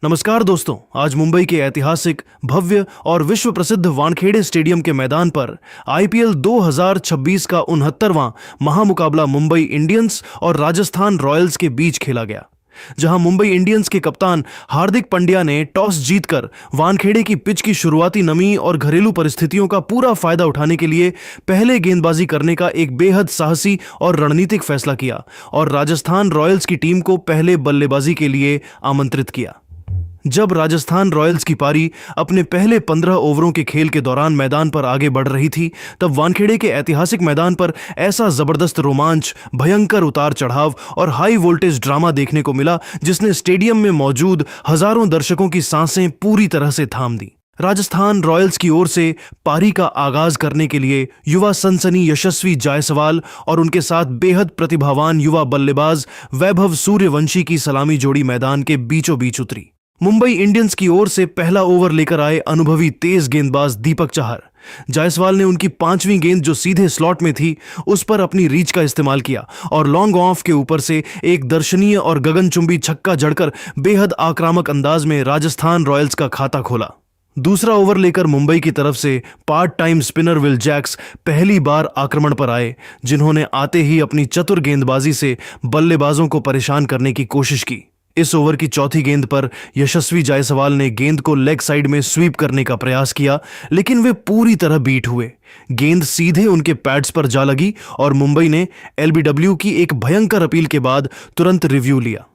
नमस्कार दोस्तों, आज मुंबई के ऐतिहासिक, भव्य और विश्व प्रसिद्ध वानखेड़े स्टेडियम के मैदान पर आईपीएल 2026 का 69वां महामुकाबला मुंबई इंडियंस और राजस्थान रॉयल्स के बीच खेला गया, जहां मुंबई इंडियंस के कप्तान हार्दिक पांड्या ने टॉस जीतकर वानखेड़े की पिच की शुरुआती नमी और घरेलू परिस्थितियों का पूरा फायदा उठाने के लिए पहले गेंदबाजी करने का एक बेहद साहसी और रणनीतिक फैसला किया और राजस्थान रॉयल्स की टीम को पहले बल्लेबाजी के लिए आमंत्रित किया। जब राजस्थान रॉयल्स की पारी अपने पहले 15 ओवरों के खेल के दौरान मैदान पर आगे बढ़ रही थी, तब वानखेड़े के ऐतिहासिक मैदान पर ऐसा जबरदस्त रोमांच, भयंकर उतार चढ़ाव और हाई वोल्टेज ड्रामा देखने को मिला जिसने स्टेडियम में मौजूद हजारों दर्शकों की सांसें पूरी तरह से थाम दी। राजस्थान रॉयल्स की ओर से पारी का आगाज करने के लिए युवा सनसनी यशस्वी जायसवाल और उनके साथ बेहद प्रतिभावान युवा बल्लेबाज वैभव सूर्यवंशी की सलामी जोड़ी मैदान के बीचों बीच उतरी। मुंबई इंडियंस की ओर से पहला ओवर लेकर आए अनुभवी तेज गेंदबाज दीपक चाहर। जायसवाल ने उनकी 5वीं गेंद जो सीधे स्लॉट में थी उस पर अपनी रीच का इस्तेमाल किया और लॉन्ग ऑफ के ऊपर से एक दर्शनीय और गगनचुंबी छक्का जड़कर बेहद आक्रामक अंदाज में राजस्थान रॉयल्स का खाता खोला। दूसरा ओवर लेकर मुंबई की तरफ से part time spinner Will Jacks पहली बार आक्रमण पर आए, जिन्होंने आते ही अपनी चतुर गेंदबाजी से बल्लेबाजों को परेशान करने की कोशिश की। इस ओवर की चौथी गेंद पर यशस्वी जायसवाल ने गेंद को लेग साइड में स्वीप करने का प्रयास किया, लेकिन वे पूरी तरह बीट हुए। गेंद सीधे उनके पैड्स पर जा लगी और मुंबई ने एलबीडब्ल्यू की एक भयंकर अपील के बाद तुरंत रिव्यू लिया।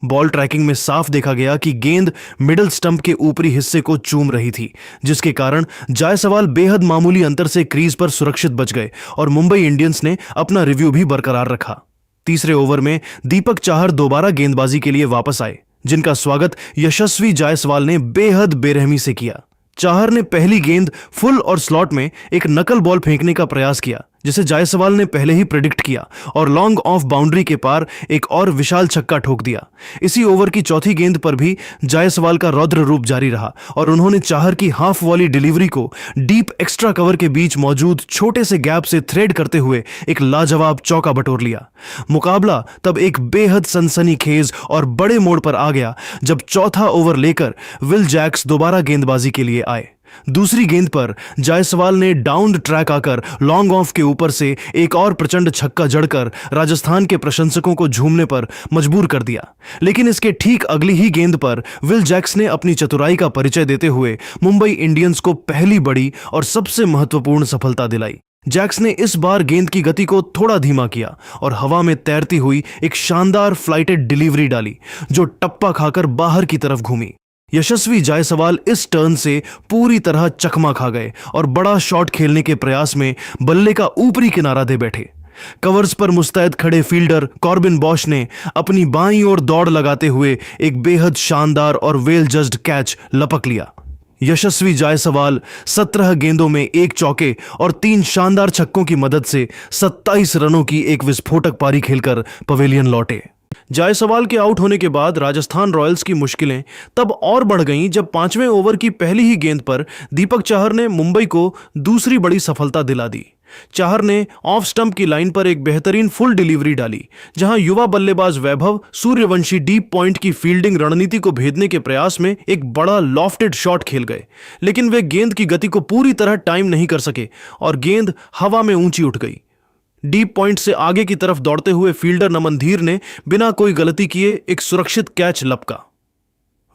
बॉल ट्रैकिंग में साफ देखा गया कि गेंद मिडिल स्टंप के ऊपरी हिस्से को चूम रही थी, जिसके कारण जायसवाल बेहद मामूली अंतर से क्रीज पर सुरक्षित बच गए और मुंबई इंडियंस ने अपना रिव्यू भी बरकरार रखा। तीसरे ओवर में दीपक चाहर दोबारा गेंदबाजी के लिए वापस आए, जिनका स्वागत यशस्वी जायसवाल ने बेहद बेरहमी से किया। चाहर ने पहली गेंद फुल और स्लॉट में एक नकल बॉल फेंकने का प्रयास किया, जिसे जायसवाल ने पहले ही प्रेडिक्ट किया और लॉन्ग ऑफ बाउंड्री के पार एक और विशाल छक्का ठोक दिया। इसी ओवर की चौथी गेंद पर भी जायसवाल का रौद्र रूप जारी रहा और उन्होंने चाहर की हाफ वॉली डिलीवरी को डीप एक्स्ट्रा कवर के बीच मौजूद छोटे से गैप से थ्रेड करते हुए एक लाजवाब चौका बटोर लिया। मुकाबला तब एक बेहद सनसनीखेज और बड़े मोड़ पर आ गया जब चौथा ओवर लेकर विल जैक्स दोबारा गेंदबाजी के लिए आए। दूसरी गेंद पर जायसवाल ने डाउन ट्रैक आकर लॉन्ग ऑफ के ऊपर से एक और प्रचंड छक्का जड़कर राजस्थान के प्रशंसकों को झूमने पर मजबूर कर दिया, लेकिन इसके ठीक अगली ही गेंद पर विल जैक्स ने अपनी चतुराई का परिचय देते हुए मुंबई इंडियंस को पहली बड़ी और सबसे महत्वपूर्ण सफलता दिलाई। जैक्स ने इस बार गेंद की गति को थोड़ा धीमा किया और हवा में तैरती हुई एक शानदार फ्लाइटेड डिलीवरी डाली जो टप्पा खाकर बाहर की तरफ घूमी। यशस्वी जायसवाल इस टर्न से पूरी तरह चकमा खा गए और बड़ा शॉट खेलने के प्रयास में बल्ले का ऊपरी किनारा दे बैठे। कवर्स पर मुस्तैद खड़े फील्डर कॉर्बिन बॉश ने अपनी बाईं ओर दौड़ लगाते हुए एक बेहद शानदार और वेल जज्ड कैच लपक लिया। यशस्वी जायसवाल 17 गेंदों में 1 चौके और 3 शानदार छक्कों की मदद से 27 रनों की एक विस्फोटक पारी खेलकर पवेलियन लौटे। जायसवाल के आउट होने के बाद राजस्थान रॉयल्स की मुश्किलें तब और बढ़ गईं जब 5वें ओवर की पहली ही गेंद पर दीपक चाहर ने मुंबई को दूसरी बड़ी सफलता दिला दी। चाहर ने ऑफ स्टंप की लाइन पर एक बेहतरीन फुल डिलीवरी डाली, जहां युवा बल्लेबाज वैभव सूर्यवंशी डीप पॉइंट की फील्डिंग रणनीति को भेदने के प्रयास में एक बड़ा लॉफ्टेड शॉट खेल गए, लेकिन वे गेंद की गति को पूरी तरह टाइम नहीं कर सके और गेंद हवा में ऊंची उठ गई। डीप पॉइंट से आगे की तरफ दौड़ते हुए फील्डर नमन धीर ने बिना कोई गलती किए एक सुरक्षित कैच लपका।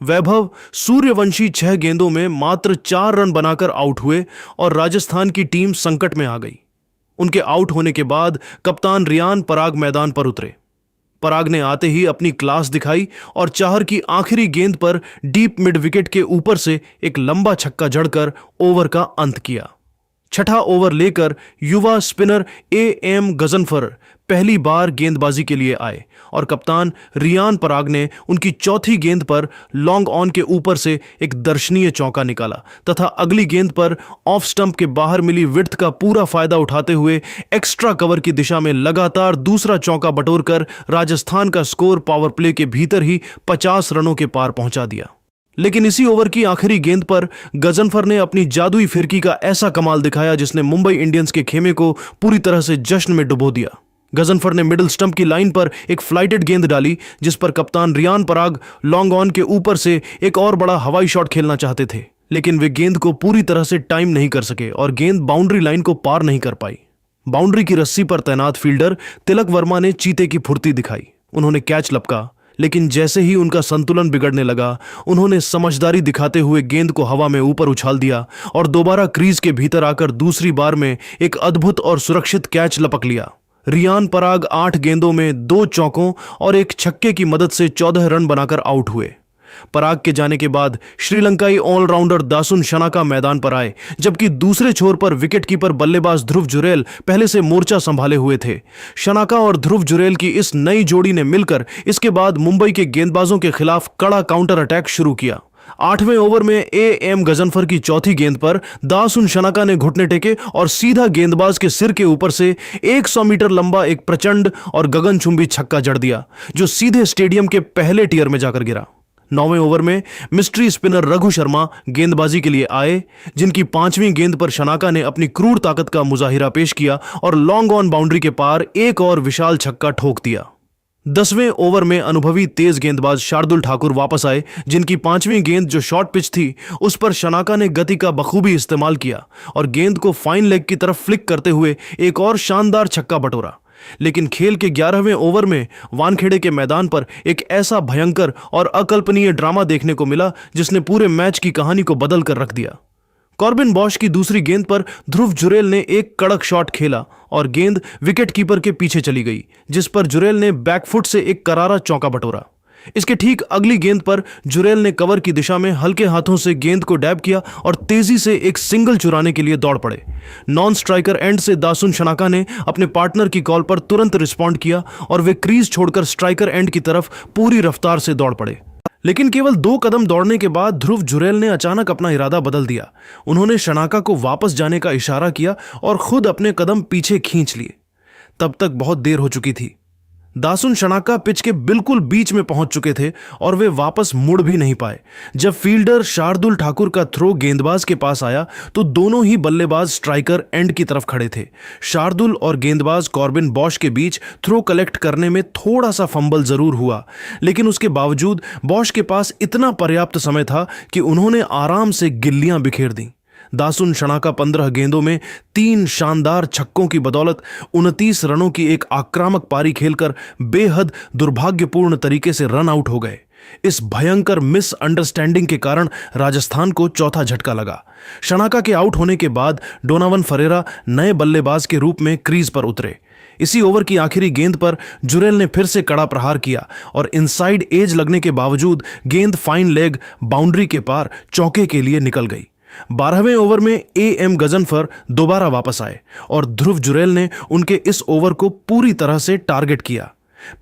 वैभव सूर्यवंशी 6 गेंदों में मात्र 4 रन बनाकर आउट हुए और राजस्थान की टीम संकट में आ गई। उनके आउट होने के बाद कप्तान रियान पराग मैदान पर उतरे। पराग ने आते ही अपनी क्लास दिखाई और चाहर की आखिरी गेंद पर डीप मिड विकेट के ऊपर से एक लंबा छक्का जड़कर ओवर का अंत किया। छठा ओवर लेकर युवा स्पिनर एएम गजनफर पहली बार गेंदबाजी के लिए आए और कप्तान रियान पराग ने उनकी चौथी गेंद पर लॉन्ग ऑन के ऊपर से एक दर्शनीय चौका निकाला तथा अगली गेंद पर ऑफ स्टंप के बाहर मिली विड्थ का पूरा फायदा उठाते हुए एक्स्ट्रा कवर की दिशा में लगातार दूसरा चौका बटोरकर राजस्थान का स्कोर पावर प्ले के भीतर ही 50 रनों के पार पहुंचा दिया। लेकिन इसी ओवर की आखिरी गेंद पर गजनफर ने अपनी जादुई फिरकी का ऐसा कमाल दिखाया जिसने मुंबई इंडियंस के खेमे को पूरी तरह से जश्न में डुबो दिया। गजनफर ने मिडिल स्टंप की लाइन पर एक फ्लाइटेड गेंद डाली जिस पर कप्तान रियान पराग लॉन्ग ऑन के ऊपर से एक और बड़ा हवाई शॉट खेलना चाहते थे, लेकिन वे गेंद को पूरी तरह से टाइम नहीं कर सके और गेंद बाउंड्री लाइन को पार नहीं कर पाई। बाउंड्री की रस्सी पर तैनात फील्डर तिलक वर्मा ने चीते की फुर्ती दिखाई। उन्होंने कैच लपका, लेकिन जैसे ही उनका संतुलन बिगड़ने लगा, उन्होंने समझदारी दिखाते हुए गेंद को हवा में ऊपर उछाल दिया और दोबारा क्रीज के भीतर आकर दूसरी बार में एक अद्भुत और सुरक्षित कैच लपक लिया। रियान पराग 8 गेंदों में 2 चौकों और एक छक्के की मदद से 14 रन बनाकर आउट हुए। पराग के जाने के बाद श्रीलंकाई ऑलराउंडर दासुन शनाका मैदान पर आए, जबकि दूसरे छोर पर विकेटकीपर बल्लेबाज ध्रुव जुरैल पहले से मोर्चा संभाले हुए थे। शनाका और ध्रुव जुरैल की इस नई जोड़ी ने मिलकर इसके बाद मुंबई के गेंदबाजों के खिलाफ कड़ा काउंटर अटैक शुरू किया। 8वें ओवर में एएम गजनफर की चौथी गेंद पर दासुन शनाका ने घुटने टेके और सीधा गेंदबाज के सिर के ऊपर से 100 मीटर लंबा एक प्रचंड और गगनचुंबी छक्का जड़ दिया, जो सीधे स्टेडियम के पहले टियर में जाकर गिरा। 9वें ओवर में मिस्ट्री स्पिनर रघु शर्मा गेंदबाजी के लिए आए, जिनकी 5वीं गेंद पर शनाका ने अपनी क्रूर ताकत का मुजाहिरा पेश किया और लॉन्ग ऑन बाउंड्री के पार एक और विशाल छक्का ठोक दिया। 10वें ओवर में अनुभवी तेज गेंदबाज शार्दुल ठाकुर वापस आए, जिनकी 5वीं गेंद जो शॉर्ट पिच थी उस पर शनाका ने गति का बखूबी इस्तेमाल किया और गेंद को फाइन लेग की तरफ फ्लिक करते हुए एक और शानदार छक्का बटोरा। लेकिन खेल के 11वें ओवर में वानखेड़े के मैदान पर एक ऐसा भयंकर और अकल्पनीय ड्रामा देखने को मिला जिसने पूरे मैच की कहानी को बदल कर रख दिया। कॉर्बिन बॉश की दूसरी गेंद पर ध्रुव जुरैल ने एक कड़क शॉट खेला और गेंद विकेटकीपर के पीछे चली गई, जिस पर जुरैल ने बैकफुट से एक करारा चौका बटोरा। इसके ठीक अगली गेंद पर जुरैल ने कवर की दिशा में हल्के हाथों से गेंद को डैब किया और तेजी से एक सिंगल चुराने के लिए दौड़ पड़े। नॉन स्ट्राइकर एंड से दासुन शनाका ने अपने पार्टनर की कॉल पर तुरंत रिस्पॉन्ड किया और वे क्रीज छोड़कर स्ट्राइकर एंड की तरफ पूरी रफ्तार से दौड़ पड़े। लेकिन केवल 2 कदम दौड़ने के बाद ध्रुव जुरैल ने अचानक अपना इरादा बदल दिया। उन्होंने शनाका को वापस जाने का इशारा किया और खुद अपने कदम पीछे खींच लिए। तब तक बहुत देर हो चुकी थी। दासुन शनाका पिच के बिल्कुल बीच में पहुंच चुके थे और वे वापस मुड़ भी नहीं पाए। जब फील्डर शार्दुल ठाकुर का थ्रो गेंदबाज के पास आया तो दोनों ही बल्लेबाज स्ट्राइकर एंड की तरफ खड़े थे। शार्दुल और गेंदबाज कॉर्बिन बॉश के बीच थ्रो कलेक्ट करने में थोड़ा सा फंबल जरूर हुआ, लेकिन उसके बावजूद बॉश के पास इतना पर्याप्त समय था कि उन्होंने आराम से गिल्लियां बिखेर दी। दासुन शनाका 15 गेंदों में 3 शानदार छक्कों की बदौलत 29 रनों की एक आक्रामक पारी खेलकर बेहद दुर्भाग्यपूर्ण तरीके से रन आउट हो गए। इस भयंकर मिसअंडरस्टैंडिंग के कारण राजस्थान को चौथा झटका लगा। शनाका के आउट होने के बाद डोनावन फरेरा नए बल्लेबाज के रूप में क्रीज पर उतरे। इसी ओवर की आखिरी गेंद पर जुरैल ने फिर से कड़ा प्रहार किया और इनसाइड एज लगने के बावजूद गेंद फाइन लेग बाउंड्री के पार चौके के लिए निकल गई। 12वें ओवर में एएम गजनफर दोबारा वापस आए और ध्रुव जुरैल ने उनके इस ओवर को पूरी तरह से टारगेट किया।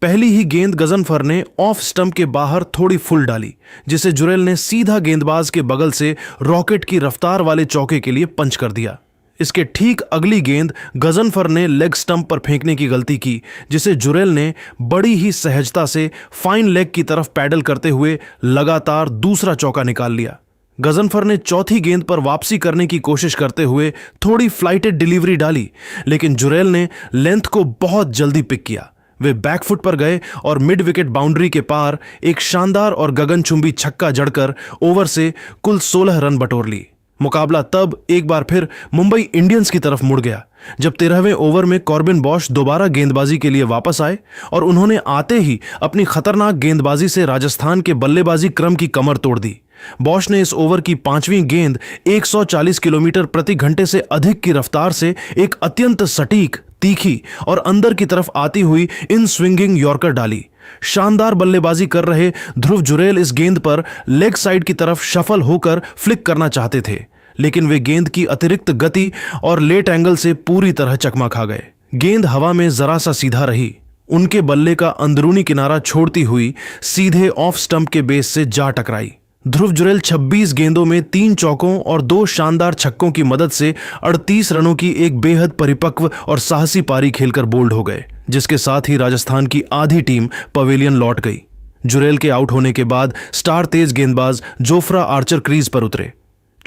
पहली ही गेंद गजनफर ने ऑफ स्टंप के बाहर थोड़ी फुल डाली, जिसे जुरैल ने सीधा गेंदबाज के बगल से रॉकेट की रफ्तार वाले चौके के लिए पंच कर दिया। इसके ठीक अगली गेंद गजनफर ने लेग स्टंप पर फेंकने की गलती की, जिसे जुरैल ने बड़ी ही सहजता से फाइन लेग की तरफ पैडल करते हुए लगातार दूसरा चौका निकाल लिया। गजनफर ने चौथी गेंद पर वापसी करने की कोशिश करते हुए थोड़ी फ्लाइटेड डिलीवरी डाली, लेकिन जुरैल ने लेंथ को बहुत जल्दी पिक किया। वे बैकफुट पर गए और मिड विकेट बाउंड्री के पार एक शानदार और गगनचुंबी छक्का जड़कर ओवर से कुल 16 रन बटोर ली। मुकाबला तब एक बार फिर मुंबई इंडियंस की तरफ मुड़ गया, जब 13वें ओवर में कॉर्बिन बॉश दोबारा गेंदबाजी के लिए वापस आए और उन्होंने आते ही अपनी खतरनाक गेंदबाजी से राजस्थान के बल्लेबाजी क्रम की कमर तोड़ दी। बॉश ने इस ओवर की 5वीं गेंद 140 किलोमीटर प्रति घंटे से अधिक की रफ्तार से एक अत्यंत सटीक, तीखी और अंदर की तरफ आती हुई इन स्विंगिंग यॉर्कर डाली। शानदार बल्लेबाजी कर रहे ध्रुव जुरैल इस गेंद पर लेग साइड की तरफ शफल होकर फ्लिक करना चाहते थे, लेकिन वे गेंद की अतिरिक्त गति और लेट एंगल से पूरी तरह चकमा खा गए। गेंद हवा में जरा सा सीधा रही, उनके बल्ले का अंदरूनी किनारा छोड़ती हुई सीधे ऑफ स्टंप के बेस से जा टकराई। ध्रुव जुरैल 26 गेंदों में 3 चौकों और 2 शानदार छक्कों की मदद से 38 रनों की एक बेहद परिपक्व और साहसी पारी खेलकर बोल्ड हो गए, जिसके साथ ही राजस्थान की आधी टीम पवेलियन लौट गई। जुरैल के आउट होने के बाद स्टार तेज गेंदबाज जोफ्रा आर्चर क्रीज पर उतरे।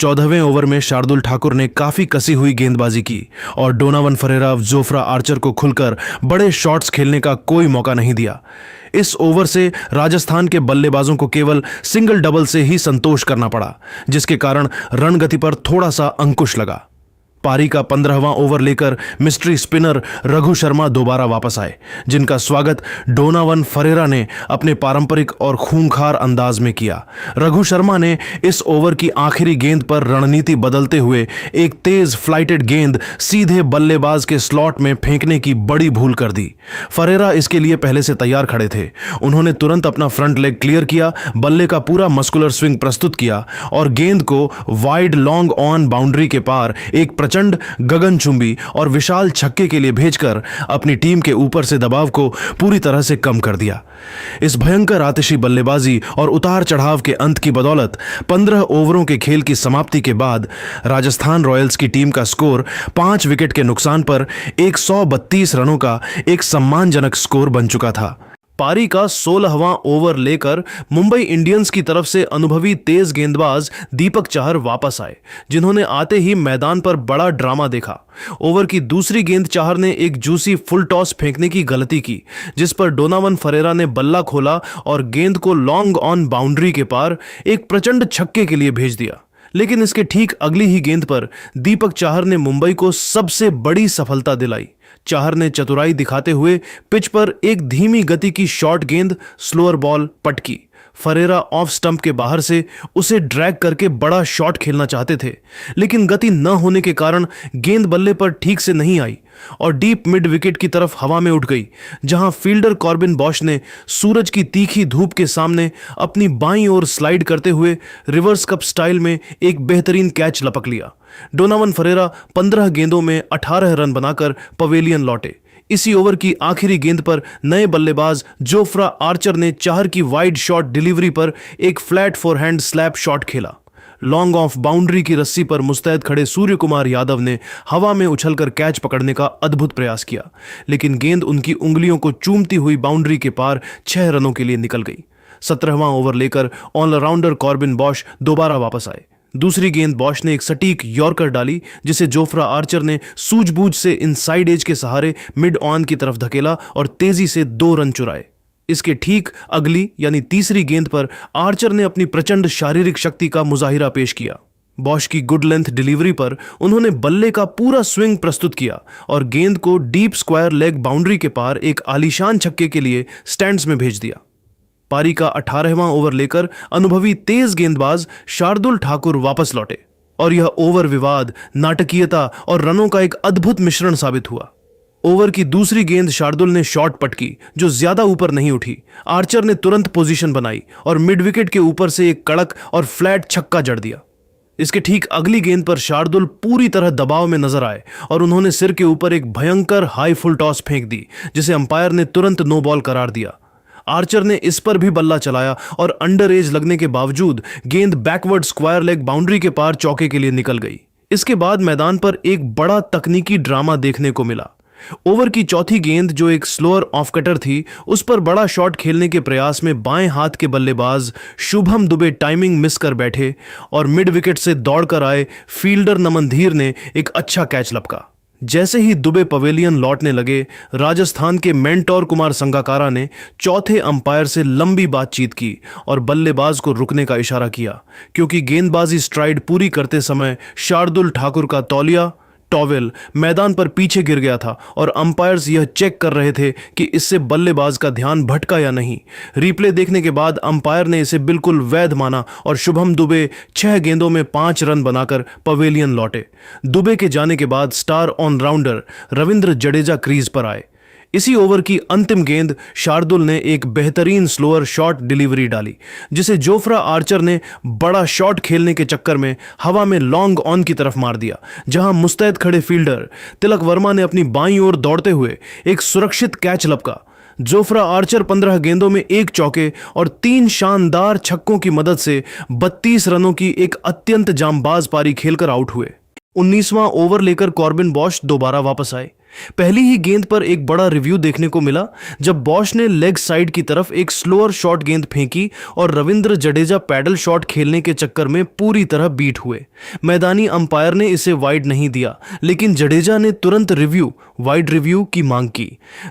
14वें ओवर में शार्दुल ठाकुर ने काफी कसी हुई गेंदबाजी की और डोनावन फरेरा जोफ्रा आर्चर को खुलकर बड़े शॉट्स खेलने का कोई मौका नहीं दिया। इस ओवर से राजस्थान के बल्लेबाजों को केवल सिंगल डबल से ही संतोष करना पड़ा, जिसके कारण रन गति पर थोड़ा सा अंकुश लगा। पारी का 15वां ओवर लेकर मिस्ट्री स्पिनर रघु शर्मा दोबारा वापस आए, जिनका स्वागत डोनावन फरेरा ने अपने पारंपरिक और खूंखार अंदाज में किया। रघु शर्मा ने इस ओवर की आखिरी गेंद पर रणनीति बदलते हुए एक तेज फ्लाइटेड गेंद सीधे बल्लेबाज के स्लॉट में फेंकने की बड़ी भूल कर दी। फरेरा इसके लिए पहले से तैयार खड़े थे। उन्होंने तुरंत अपना फ्रंट लेग क्लियर किया, बल्ले का पूरा मस्कुलर स्विंग प्रस्तुत किया और गेंद को वाइड लॉन्ग ऑन बाउंड्री के पार एक प्रचंड गगनचुंबी और विशाल छक्के के लिए भेजकर अपनी टीम के ऊपर से दबाव को पूरी तरह से कम कर दिया। इस भयंकर आतिशी बल्लेबाजी और उतार चढ़ाव के अंत की बदौलत 15 ओवरों के खेल की समाप्ति के बाद राजस्थान रॉयल्स की टीम का स्कोर 5 विकेट के नुकसान पर 132 रनों का एक सम्मानजनक स्कोर बन चुका था। पारी का 16वां ओवर लेकर मुंबई इंडियंस की तरफ से अनुभवी तेज गेंदबाज दीपक चाहर वापस आए, जिन्होंने आते ही मैदान पर बड़ा ड्रामा देखा। ओवर की दूसरी गेंद चाहर ने एक जूसी फुल टॉस फेंकने की गलती की, जिस पर डोनावन फरेरा ने बल्ला खोला और गेंद को लॉन्ग ऑन बाउंड्री के पार एक प्रचंड छक्के के लिए भेज दिया। लेकिन इसके ठीक अगली ही गेंद पर दीपक चाहर ने मुंबई को सबसे बड़ी सफलता दिलाई। चाहर ने चतुराई दिखाते हुए पिच पर एक धीमी गति की शॉर्ट गेंद स्लोअर बॉल पटकी। फरेरा ऑफ स्टंप के बाहर से उसे ड्रैग करके बड़ा शॉट खेलना चाहते थे, लेकिन गति न होने के कारण गेंद बल्ले पर ठीक से नहीं आई और डीप मिड विकेट की तरफ हवा में उठ गई, जहां फील्डर कॉर्बिन बॉश ने सूरज की तीखी धूप के सामने अपनी बाईं ओर स्लाइड करते हुए रिवर्स कप स्टाइल में एक बेहतरीन कैच लपक लिया। डोनावन फरेरा 15 गेंदों में 18 रन बनाकर पवेलियन लौटे। इसी ओवर की आखिरी गेंद पर नए बल्लेबाज जोफ्रा आर्चर ने चाहर की वाइड शॉट डिलीवरी पर एक फ्लैट फोरहैंड स्लैप शॉट खेला। लॉन्ग ऑफ बाउंड्री की रस्सी पर मुस्तैद खड़े सूर्य कुमार यादव ने हवा में उछलकर कैच पकड़ने का अद्भुत प्रयास किया, लेकिन गेंद उनकी उंगलियों को चूमती हुई बाउंड्री के पार 6 रनों के लिए निकल गई। 17वां ओवर लेकर ऑलराउंडर कॉर्बिन बॉश दोबारा वापस आए। दूसरी गेंद बॉश ने एक सटीक यॉर्कर डाली, जिसे जोफ्रा आर्चर ने सूझबूझ से इनसाइड एज के सहारे मिड ऑन की तरफ धकेला और तेजी से 2 रन चुराए। इसके ठीक अगली यानी तीसरी गेंद पर आर्चर ने अपनी प्रचंड शारीरिक शक्ति का मुजाहिरा पेश किया। बॉश की गुड लेंथ डिलीवरी पर उन्होंने बल्ले का पूरा स्विंग प्रस्तुत किया और गेंद को डीप स्क्वायर लेग बाउंड्री के पार एक आलीशान छक्के के लिए स्टैंड्स में भेज दिया। पारी का 18वां ओवर लेकर अनुभवी तेज गेंदबाज शार्दुल ठाकुर वापस लौटे और यह ओवर विवाद, नाटकीयता और रनों का एक अद्भुत मिश्रण साबित हुआ। ओवर की दूसरी गेंद शार्दुल ने शॉट पटकी, जो ज्यादा ऊपर नहीं उठी। आर्चर ने तुरंत पोजीशन बनाई और मिड विकेट के ऊपर से एक कड़क और फ्लैट छक्का जड़ दिया। इसके ठीक अगली गेंद पर शार्दुल पूरी तरह दबाव में नजर आए और उन्होंने सिर के ऊपर एक भयंकर हाई फुल टॉस फेंक दी, जिसे अंपायर ने तुरंत नो बॉल करार दिया। आर्चर ने इस पर भी बल्ला चलाया और अंडर एज लगने के बावजूद गेंद बैकवर्ड स्क्वायर लेग बाउंड्री के पार चौके के लिए निकल गई। इसके बाद मैदान पर एक बड़ा तकनीकी ड्रामा देखने को मिला। ओवर की चौथी गेंद, जो एक स्लोअर ऑफ कटर थी, उस पर बड़ा शॉट खेलने के प्रयास में बाएं हाथ के बल्लेबाज शुभम दुबे टाइमिंग मिस कर बैठे और मिड विकेट से दौड़कर आए फील्डर नमन धीर ने एक अच्छा कैच लपका। जैसे ही दुबे पवेलियन लौटने लगे, राजस्थान के मेंटोर कुमार संगाकारा ने चौथे अंपायर से लंबी बातचीत की और बल्लेबाज को रुकने का इशारा किया, क्योंकि गेंदबाजी स्ट्राइड पूरी करते समय शार्दुल ठाकुर का तौलिया टॉवेल मैदान पर पीछे गिर गया था और अंपायर्स यह चेक कर रहे थे कि इससे बल्लेबाज का ध्यान भटका या नहीं। रिप्ले देखने के बाद अंपायर ने इसे बिल्कुल वैध माना और शुभम दुबे 6 गेंदों में 5 रन बनाकर पवेलियन लौटे। दुबे के जाने के बाद star allrounder Ravindra Jadeja crease पर आए। इसी ओवर की अंतिम गेंद शार्दुल ने एक बेहतरीन स्लोअर शॉट डिलीवरी डाली, जिसे जोफ्रा आर्चर ने बड़ा शॉट खेलने के चक्कर में हवा में लॉन्ग ऑन की तरफ मार दिया, जहां मुस्तैद खड़े फील्डर तिलक वर्मा ने अपनी बाईं ओर दौड़ते हुए एक सुरक्षित कैच लपका। जोफ्रा आर्चर 15 गेंदों में 1 चौके और 3 शानदार छक्कों की मदद से 32 रनों की एक अत्यंत जांबाज पारी खेलकर आउट हुए। 19वां ओवर लेकर कॉर्बिन बॉश दोबारा वापस आए। पहली ही गेंद पर एक बड़ा रिव्यू देखने को मिला जब बॉश ने लेग साइड की तरफ एक स्लोअर शॉट गेंद फेंकी और रविंद्र जडेजा पैडल शॉट खेलने के चक्कर में पूरी तरह बीट हुए। मैदानी अंपायर ने इसे वाइड नहीं दिया, लेकिन जडेजा ने तुरंत वाइड रिव्यू की मांग की।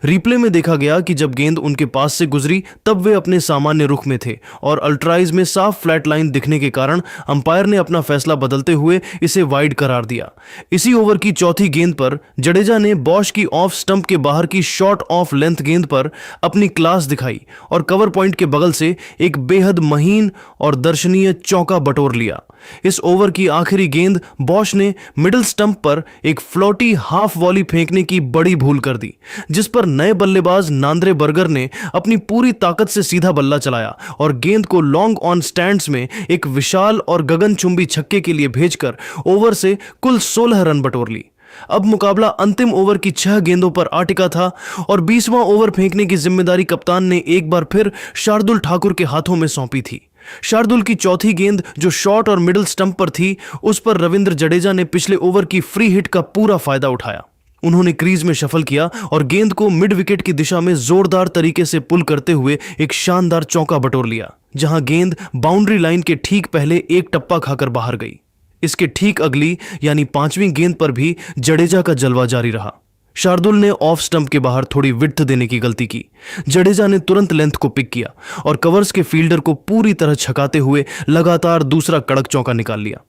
रिप्ले में देखा गया कि जब गेंद उनके पास से गुजरी तब वे अपने सामान्य रुख में थे और अल्ट्राइज में साफ फ्लैट लाइन दिखने के कारण अंपायर ने अपना फैसला बदलते हुए इसे वाइड करार दिया। इसी ओवर की चौथी गेंद पर जडेजा ने बॉश की ऑफ स्टंप के बाहर की शॉर्ट ऑफ लेंथ गेंद पर अपनी क्लास दिखाई और कवर पॉइंट के बगल से एक बेहद महीन और दर्शनीय चौका बटोर लिया। इस ओवर की आखिरी गेंद बॉश ने मिडिल स्टंप पर एक फ्लोटी हाफ वॉली फेंकने की बड़ी भूल कर दी, जिस पर नए बल्लेबाज नांद्रे बर्गर ने अपनी पूरी ताकत से सीधा बल्ला चलाया और गेंद को लॉन्ग ऑन स्टैंड्स में एक विशाल और गगनचुंबी छक्के के लिए भेजकर ओवर से कुल 16 रन बटोर ली। अब मुकाबला अंतिम ओवर की 6 गेंदों पर आ टिका था और 20वां ओवर फेंकने की जिम्मेदारी कप्तान ने एक बार फिर शार्दुल ठाकुर के हाथों में सौंपी थी। शार्दुल की चौथी गेंद जो शॉर्ट और मिडिल स्टंप पर थी, उस पर रविंद्र जडेजा ने पिछले ओवर की फ्री हिट का पूरा फायदा उठाया। उन्होंने क्रीज में शफल किया और गेंद को मिड विकेट की दिशा में जोरदार तरीके से पुल करते हुए एक शानदार चौका बटोर लिया, जहां गेंद बाउंड्री लाइन के ठीक पहले एक टप्पा खाकर बाहर गई। इसके ठीक अगली यानी 5वीं गेंद पर भी जडेजा का जलवा जारी रहा। शार्दुल ने ऑफ स्टंप के बाहर थोड़ी विड्थ देने की गलती की। जडेजा ने तुरंत लेंथ को पिक किया और कवर्स के फील्डर को पूरी तरह छकाते हुए लगातार दूसरा कड़क चौका निकाल लिया।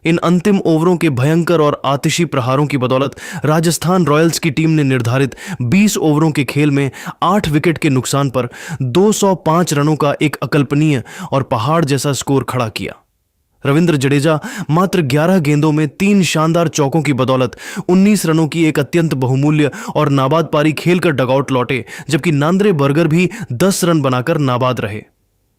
इन अंतिम ओवरों के भयंकर और आतिशी प्रहारों की बदौलत राजस्थान रॉयल्स की टीम ने निर्धारित 20 ओवरों के खेल में 8 विकेट के नुकसान पर 205 रनों का एक अकल्पनीय और पहाड़ जैसा स्कोर खड़ा किया। रविंद्र जडेजा मात्र 11 गेंदों में 3 शानदार चौकों की बदौलत 19 रनों की एक अत्यंत बहुमूल्य और नाबाद पारी खेलकर डगआउट लौटे, जबकि नांद्रे बर्गर भी 10 रन बनाकर नाबाद रहे।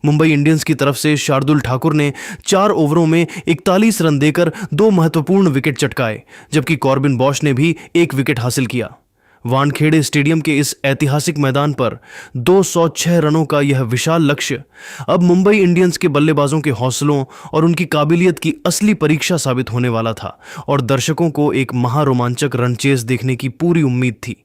मुंबई इंडियंस की तरफ से शार्दुल ठाकुर ने 4 ओवरों में 41 रन देकर 2 महत्वपूर्ण विकेट चटकाए, जबकि कॉर्बिन बॉश ने भी 1 विकेट हासिल किया। वानखेड़े स्टेडियम के इस ऐतिहासिक मैदान पर 206 रनों का यह विशाल लक्ष्य अब मुंबई इंडियंस के बल्लेबाजों के हौसलों और उनकी काबिलियत की असली परीक्षा साबित होने वाला था और दर्शकों को एक महारोमांचक रन चेस देखने की पूरी उम्मीद थी।